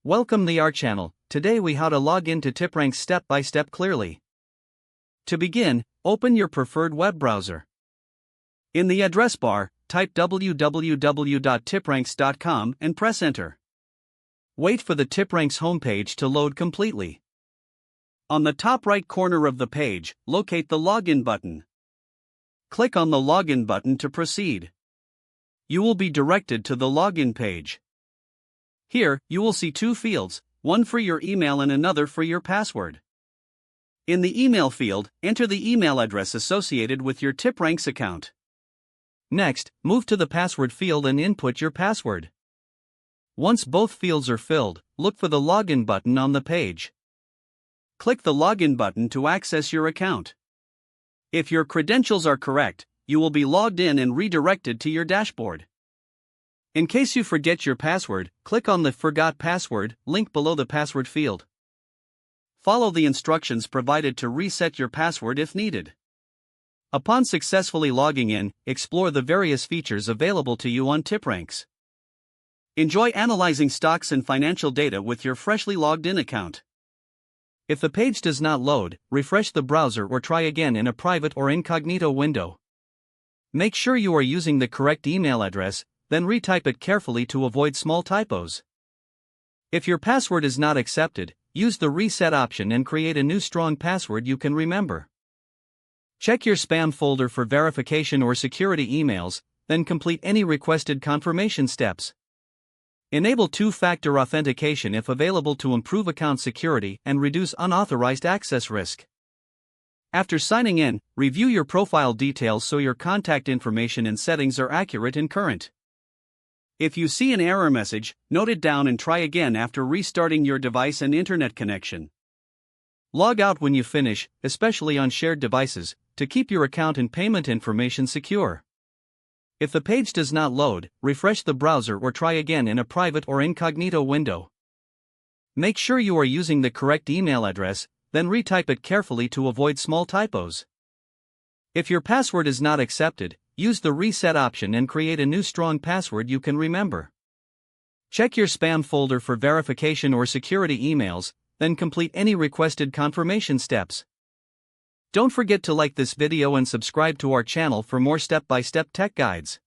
Welcome to our channel. Today we how to log into TipRanks step by step clearly. To begin, open your preferred web browser. In the address bar, type www.tipranks.com and press enter. Wait for the TipRanks homepage to load completely. On the top right corner of the page, locate the login button. Click on the login button to proceed. You will be directed to the login page. Here, you will see two fields, one for your email and another for your password. In the email field, enter the email address associated with your TipRanks account. Next, move to the password field and input your password. Once both fields are filled, look for the login button on the page. Click the login button to access your account. If your credentials are correct, you will be logged in and redirected to your dashboard. In case you forget your password, click on the Forgot Password link below the password field. Follow the instructions provided to reset your password if needed. Upon successfully logging in, explore the various features available to you on TipRanks. Enjoy analyzing stocks and financial data with your freshly logged in account. If the page does not load, refresh the browser or try again in a private or incognito window. Make sure you are using the correct email address, then retype it carefully to avoid small typos. If your password is not accepted, use the reset option and create a new strong password you can remember. Check your spam folder for verification or security emails, then complete any requested confirmation steps. Enable two-factor authentication if available to improve account security and reduce unauthorized access risk. After signing in, review your profile details so your contact information and settings are accurate and current. If you see an error message, note it down and try again after restarting your device and internet connection. Log out when you finish, especially on shared devices, to keep your account and payment information secure. If the page does not load, refresh the browser or try again in a private or incognito window. Make sure you are using the correct email address, then retype it carefully to avoid small typos. If your password is not accepted, use the reset option and create a new strong password you can remember. Check your spam folder for verification or security emails, then complete any requested confirmation steps. Don't forget to like this video and subscribe to our channel for more step-by-step tech guides.